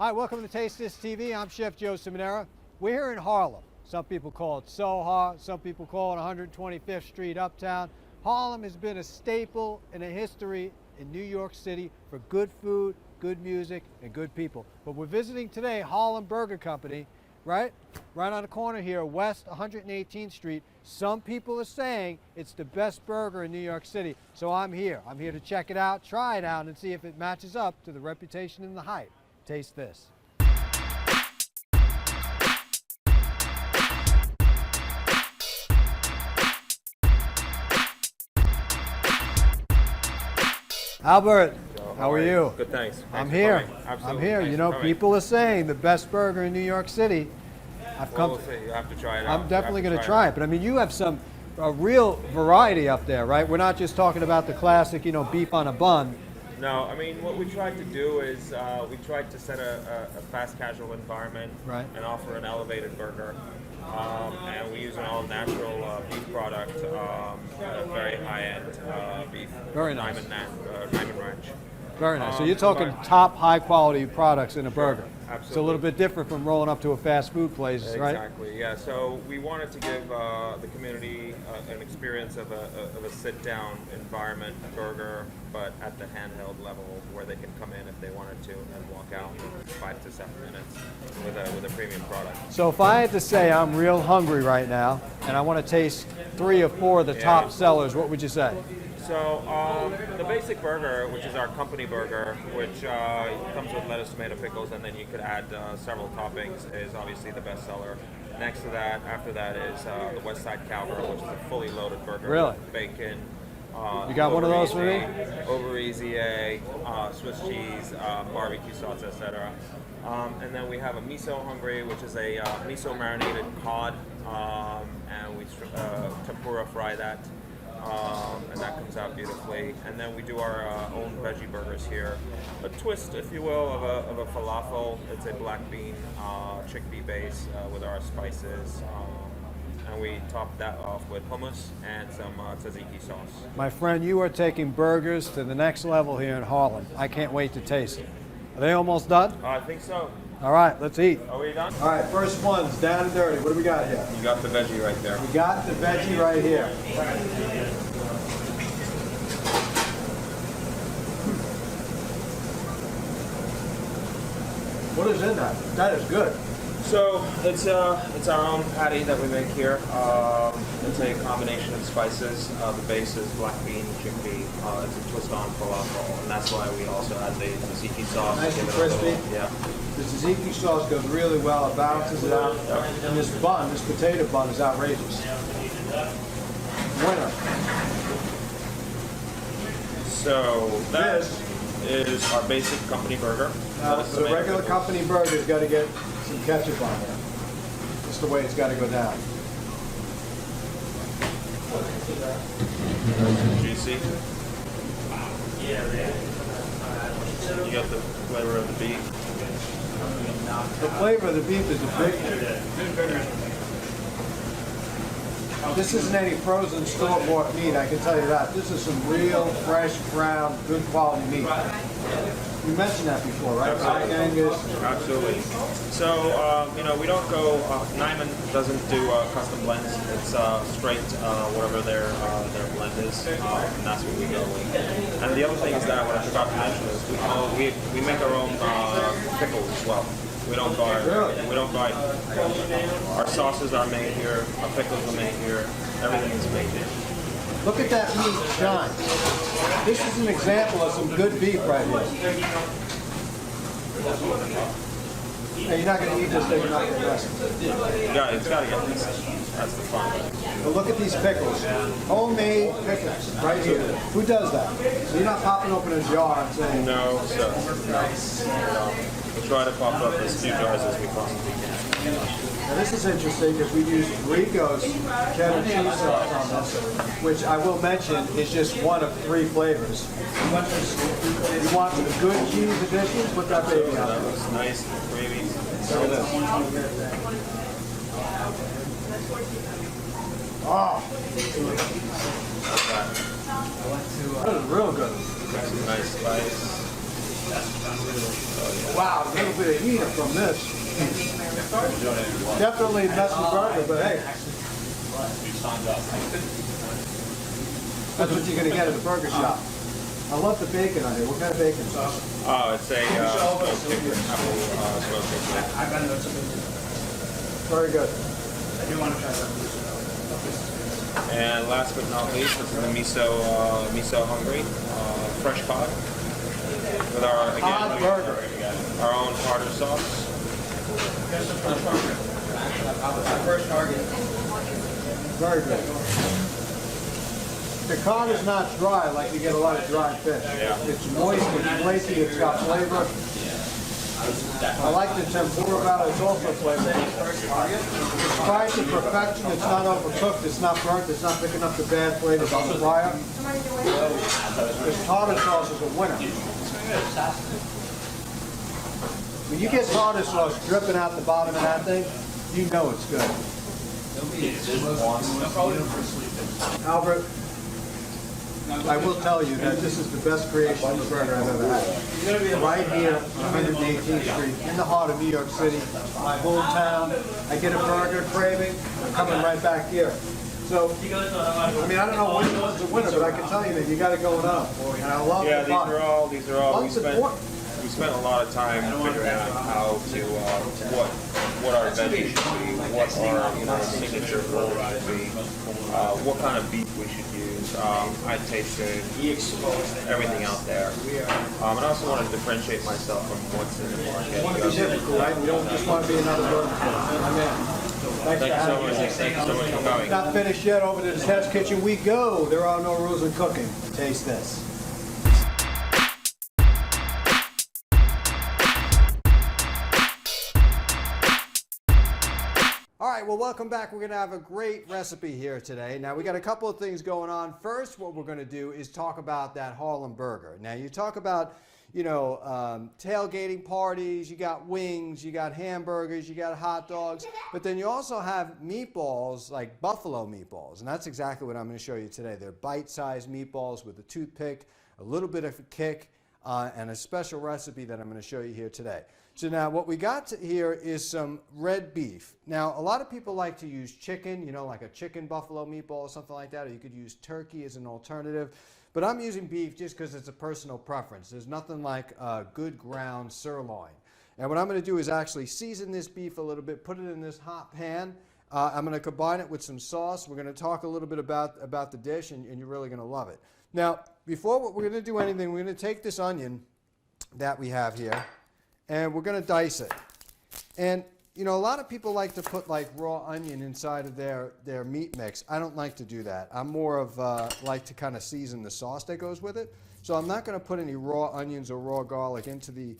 Hi, welcome to Taste This TV. I'm Chef Joe Ciminera. We're here in Harlem. Some people call it Soho, some people call it 125th Street Uptown. Harlem has been a staple in a history in New York City for good food, good music, and good people. But we're visiting today Harlem Burger Company, right on the corner here, West 118th Street. Some people are saying it's the best burger in New York City. So I'm here. I'm here to check it out, try it out, and see if it matches up to the reputation and the hype. Taste this. Albert, how are you? Good, thanks. I'm here. Absolutely. I'm here. You know, people are saying the best burger in New York City. We'll see. You have to try it out. I'm definitely going to try it. But I mean, you have a real variety up there, right? We're not just talking about the classic, you know, beef on a bun. No, I mean, what we tried to do is we tried to set a fast casual environment, right, and offer an elevated burger. And we use an all-natural beef product, very high-end beef. Very nice. Diamond Ranch. Very nice. So you're talking top high-quality products in a burger. Absolutely. It's a little bit different from rolling up to a fast food place, right? Exactly. Yeah. So we wanted to give the community an experience of a sit-down environment burger, but at the handheld level, where they can come in if they wanted to and walk out in 5 to 7 minutes with a premium product. So if I had to say I'm real hungry right now and I want to taste 3 or 4 of the top sellers, what would you say? So the basic burger, which is our company burger, which comes with lettuce, tomato, pickles, and then you could add several toppings, is obviously the best seller. Next to that, after that, is the West Side Cowgirl, which is a fully loaded burger with bacon. You got one of those for me? Over easy Swiss cheese, barbecue sauce, etc. And then we have a miso hungry, which is a miso marinated cod, and we tempura fry that. And that comes out beautifully. And then we do our own veggie burgers here. A twist, if you will, of a falafel. It's a black bean chickpea base with our spices. And we top that off with hummus and some tzatziki sauce. My friend, you are taking burgers to the next level here in Harlem. I can't wait to taste it. Are they almost done? I think so. All right, let's eat. Are we done? All right, first one's down and dirty. What do we got here? You got the veggie right there. We got the veggie right here. What is in that? That is good. So it's our own patty that we make here. It's a combination of spices. The base is black bean, chickpea. It's a twist on falafel, and that's why we also add the tzatziki sauce. Nice and crispy. Yeah. The tzatziki sauce goes really well. It balances it out. And this bun, this potato bun, is outrageous. Winner. So this is our basic company burger. The regular company burger's got to get some ketchup on there. That's the way it's got to go down. Juicy. You got the flavor of the beef. The flavor of the beef is a big thing. This isn't any frozen store-bought meat, I can tell you that. This is some real, fresh, ground, good quality meat. You mentioned that before, right? Absolutely. So, you know, we don't go, Nyman doesn't do custom blends. It's straight, whatever their blend is, and that's what we go with. And the other thing is that, what I forgot to mention is we make our own pickles as well. We don't buy. Our sauces are made here. Our pickles are made here. Everything is made here. Look at that meat shine. This is an example of some good beef right here. Hey, you're not going to eat this thing, you're not going to rest it. Yeah, it's got to get this. That's the fun. But look at these pickles. Homemade pickles right here. Who does that? So you're not popping open a jar and saying... No, sir. No. We try to pop up as few jars as we possibly can. Now this is interesting because we use Rico's cheddar cheese sauce on this, which I will mention is just one of 3 flavors. You want some good cheese additions? Put that baby on. That looks nice and creamy. Look at this. Oh! That is real good. Got some nice spice. Wow, a little bit of heat from this. Definitely messy burger, but hey. That's what you're going to get at the burger shop. I love the bacon on here. What kind of bacon? Oh, it's a smoked chicken, apple smoked chicken. Very good. And last but not least, this is the miso hungry, fresh cod. With our, Cod burger. our own tartar sauce. First target. Very good. The cod is not dry like you get a lot of dry fish. Yeah. It's moist, it's flaky, it's got flavor. I like the tempura about it, it's also flavorful. It's fried to perfection, it's not overcooked, it's not burnt, it's not picking up the bad flavors on the fryer. This tartar sauce is a winner. When you get tartar sauce dripping out the bottom of that thing, you know it's good. Albert, I will tell you that this is the best creation of burger I've ever had. Right here on 118th Street, in the heart of New York City, my hometown. I get a burger craving, I'm coming right back here. So, I mean, I don't know which one's the winner, but I can tell you that you got it going on. And I love Yeah, the bun. these are all. We spent a lot of time figuring out how to what our veggies should be, what our signature food should be, what kind of beef we should use. I tasted everything out there, and I also want to differentiate myself from what's in the market. You want to be typical, right? You don't just want to be another burger place. I'm in. Thank you so much. Thank you so much for coming. Not finished yet. Over to the test kitchen we go. There are no rules in cooking. Taste this. All right, well, welcome back. We're going to have a great recipe here today. Now, we got a couple of things going on. First, what we're going to do is talk about that Harlem Burger. Now, you talk about, tailgating parties, you got wings, you got hamburgers, you got hot dogs, but then you also have meatballs, like buffalo meatballs, and that's exactly what I'm going to show you today. They're bite-sized meatballs with a toothpick, a little bit of a kick, and a special recipe that I'm going to show you here today. So now what we got here is some red beef. Now, a lot of people like to use chicken, like a chicken buffalo meatball or something like that, or you could use turkey as an alternative. But I'm using beef just because it's a personal preference. There's nothing like a good ground sirloin. And what I'm going to do is actually season this beef a little bit, put it in this hot pan. I'm going to combine it with some sauce. We're going to talk a little bit about the dish, and you're really going to love it. Now, before we're going to do anything, we're going to take this onion that we have here, and we're going to dice it. And, a lot of people like to put like raw onion inside of their meat mix. I don't like to do that. I'm more of like to kind of season the sauce that goes with it. So I'm not going to put any raw onions or raw garlic into the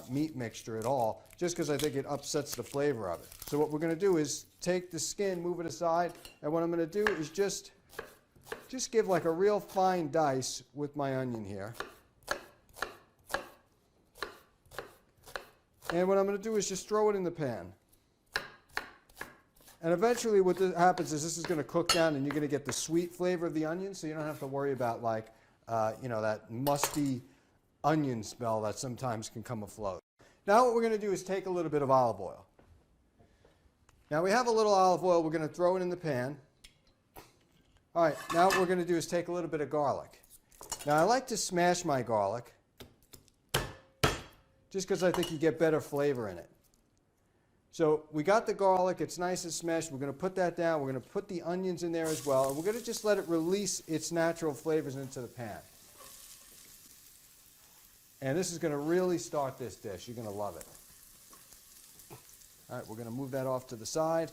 meat mixture at all, just because I think it upsets the flavor of it. So what we're going to do is take the skin, move it aside, and what I'm going to do is just give like a real fine dice with my onion here. And what I'm going to do is just throw it in the pan. And eventually what happens is this is going to cook down and you're going to get the sweet flavor of the onion, so you don't have to worry about like, that musty onion smell that sometimes can come afloat. Now what we're going to do is take a little bit of olive oil. Now we have a little olive oil, we're going to throw it in the pan. All right, now what we're going to do is take a little bit of garlic. Now I like to smash my garlic, just because I think you get better flavor in it. So we got the garlic, it's nice and smashed. We're going to put that down. We're going to put the onions in there as well. And we're going to just let it release its natural flavors into the pan. And this is going to really start this dish. You're going to love it. All right, we're going to move that off to the side.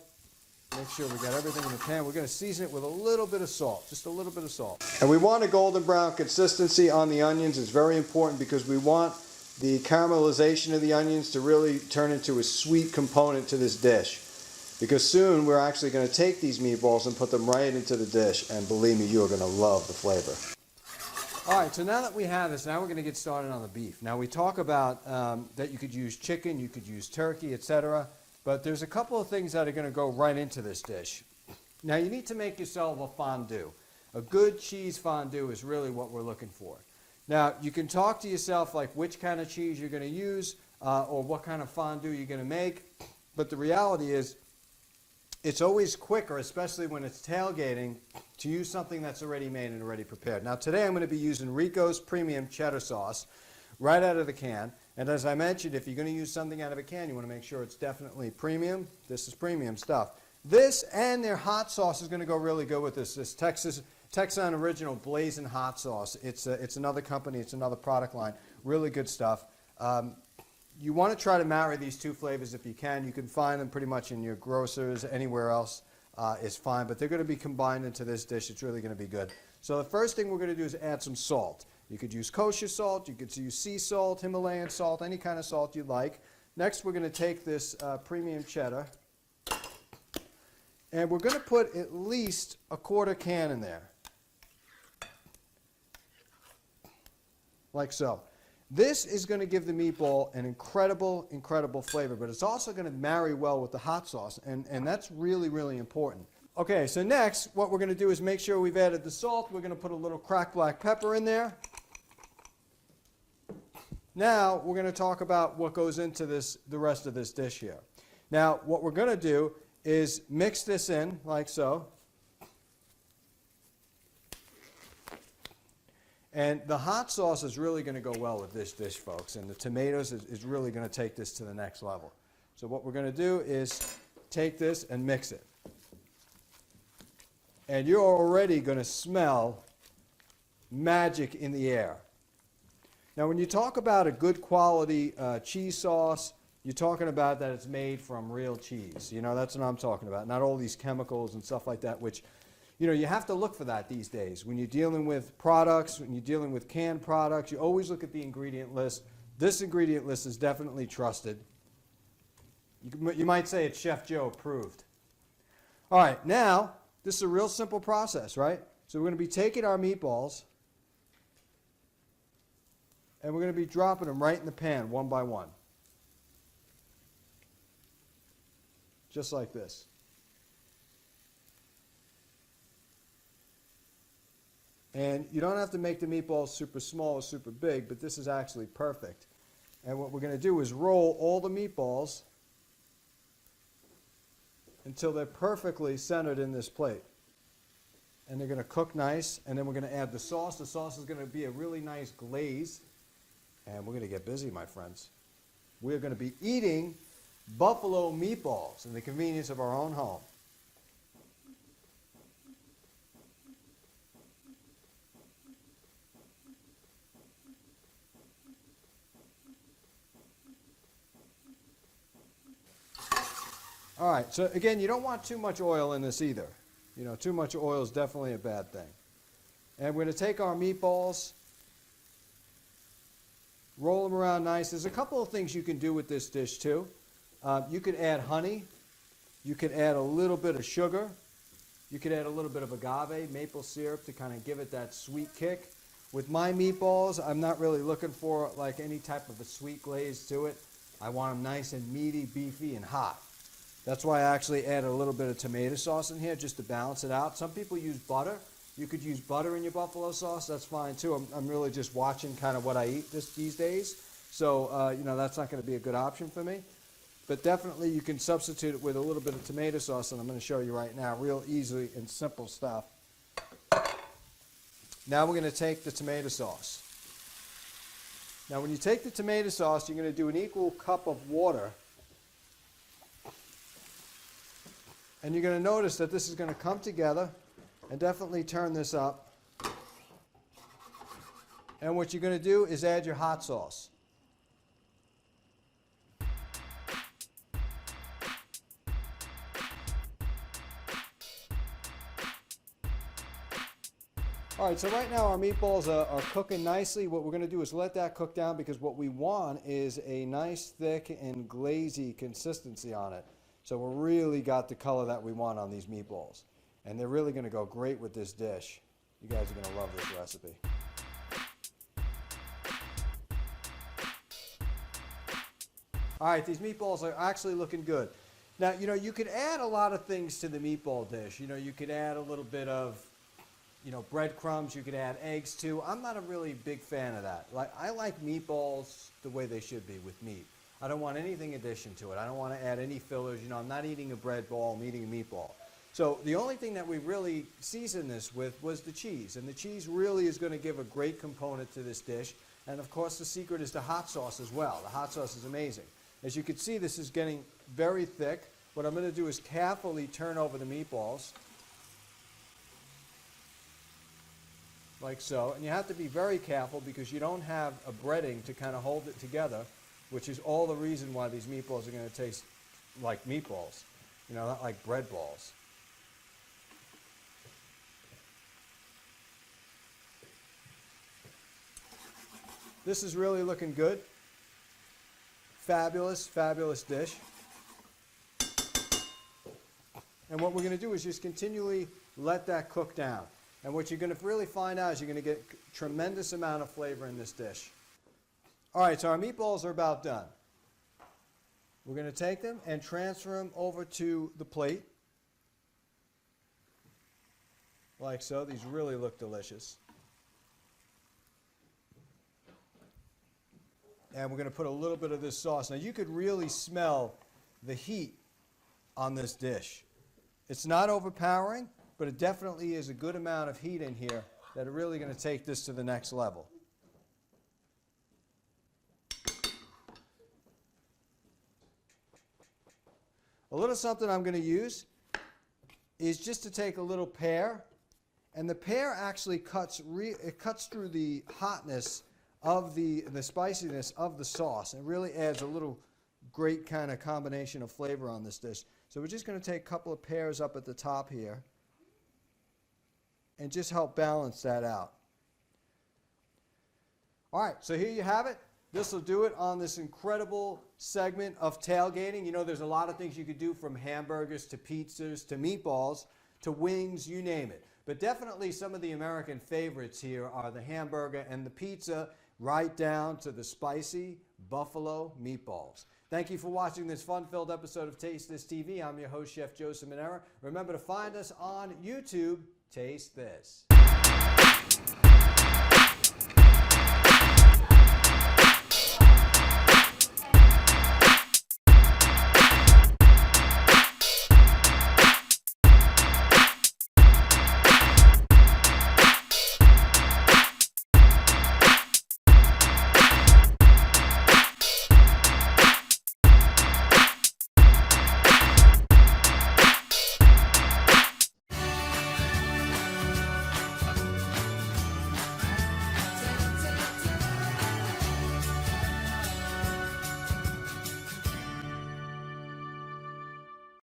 Make sure we got everything in the pan. We're going to season it with a little bit of salt, just a little bit of salt. And we want a golden brown consistency on the onions. It's very important because we want the caramelization of the onions to really turn into a sweet component to this dish. Because soon we're actually going to take these meatballs and put them right into the dish, and believe me, you are going to love the flavor. All right, so now that we have this, now we're going to get started on the beef. Now we talk about that you could use chicken, you could use turkey, etc. But there's a couple of things that are going to go right into this dish. Now you need to make yourself a fondue. A good cheese fondue is really what we're looking for. Now, you can talk to yourself like which kind of cheese you're going to use or what kind of fondue you're going to make. But the reality is, it's always quicker, especially when it's tailgating, to use something that's already made and already prepared. Now, today I'm going to be using Rico's Premium Cheddar Sauce right out of the can. And as I mentioned, if you're going to use something out of a can, you want to make sure it's definitely premium. This is premium stuff. This and their hot sauce is going to go really good with this. This Texan Original Blazing Hot Sauce. It's another company. It's another product line. Really good stuff. You want to try to marry these two flavors if you can. You can find them pretty much in your grocers. Anywhere else is fine. But they're going to be combined into this dish. It's really going to be good. So the first thing we're going to do is add some salt. You could use kosher salt. You could use sea salt, Himalayan salt, any kind of salt you'd like. Next, we're going to take this premium cheddar. And we're going to put at least a quarter can in there. Like so. This is going to give the meatball an incredible, incredible flavor, but it's also going to marry well with the hot sauce, and that's really, really important. Okay, so next, what we're going to do is make sure we've added the salt. We're going to put a little cracked black pepper in there. Now, we're going to talk about what goes into the rest of this dish here. Now, what we're going to do is mix this in like so. And the hot sauce is really going to go well with this dish, folks, and the tomatoes is really going to take this to the next level. So what we're going to do is take this and mix it. And you're already going to smell magic in the air. Now, when you talk about a good quality cheese sauce, you're talking about that it's made from real cheese. You know, that's what I'm talking about. Not all these chemicals and stuff like that, which, you know, you have to look for that these days. When you're dealing with products, when you're dealing with canned products, you always look at the ingredient list. This ingredient list is definitely trusted. You might say it's Chef Joe approved. All right, now, this is a real simple process, right? So we're going to be taking our meatballs, and we're going to be dropping them right in the pan, one by one. Just like this. And you don't have to make the meatballs super small or super big, but this is actually perfect. And what we're going to do is roll all the meatballs until they're perfectly centered in this plate. And they're going to cook nice, and then we're going to add the sauce. The sauce is going to be a really nice glaze. And we're going to get busy, my friends. We're going to be eating buffalo meatballs in the convenience of our own home. All right, so again, you don't want too much oil in this either. You know, too much oil is definitely a bad thing. And we're going to take our meatballs, roll them around nice. There's a couple of things you can do with this dish too. You could add honey. You could add a little bit of sugar. You could add a little bit of agave, maple syrup to kind of give it that sweet kick. With my meatballs, I'm not really looking for like any type of a sweet glaze to it. I want them nice and meaty, beefy, and hot. That's why I actually added a little bit of tomato sauce in here just to balance it out. Some people use butter. You could use butter in your buffalo sauce. That's fine too. I'm really just watching kind of what I eat these days. So, you know, that's not going to be a good option for me. But definitely you can substitute it with a little bit of tomato sauce, and I'm going to show you right now, real easy and simple stuff. Now we're going to take the tomato sauce. Now when you take the tomato sauce, you're going to do an equal cup of water. And you're going to notice that this is going to come together, and definitely turn this up. And what you're going to do is add your hot sauce. All right, so right now our meatballs are cooking nicely. What we're going to do is let that cook down, because what we want is a nice thick and glazy consistency on it. So we really got the color that we want on these meatballs. And they're really going to go great with this dish. You guys are going to love this recipe. All right, these meatballs are actually looking good. Now, you know, you could add a lot of things to the meatball dish. You know, you could add a little bit of you know, breadcrumbs. You could add eggs too. I'm not a really big fan of that. Like, I like meatballs the way they should be with meat. I don't want anything addition to it. I don't want to add any fillers. You know, I'm not eating a bread ball, I'm eating a meatball. So the only thing that we really seasoned this with was the cheese. And the cheese really is going to give a great component to this dish. And of course the secret is the hot sauce as well. The hot sauce is amazing. As you can see, this is getting very thick. What I'm going to do is carefully turn over the meatballs. Like so. And you have to be very careful because you don't have a breading to kind of hold it together, which is all the reason why these meatballs are going to taste like meatballs, you know, not like bread balls. This is really looking good. Fabulous, fabulous dish. And what we're going to do is just continually let that cook down. And what you're going to really find out is you're going to get a tremendous amount of flavor in this dish. All right, so our meatballs are about done. We're going to take them and transfer them over to the plate. Like so. These really look delicious. And we're going to put a little bit of this sauce. Now you could really smell the heat on this dish. It's not overpowering, but it definitely is a good amount of heat in here that are really going to take this to the next level. A little something I'm going to use is just to take a little pear, and the pear actually cuts through the hotness of the spiciness of the sauce, and really adds a little great kind of combination of flavor on this dish. So we're just going to take a couple of pears up at the top here and just help balance that out. All right, so here you have it. This will do it on this incredible segment of tailgating. You know, there's a lot of things you could do, from hamburgers to pizzas to meatballs to wings, you name it. But definitely some of the American favorites here are the hamburger and the pizza, right down to the spicy buffalo meatballs. Thank you for watching this fun-filled episode of Taste This TV. I'm your host, Chef Joe Ciminera. Remember to find us on YouTube. Taste This.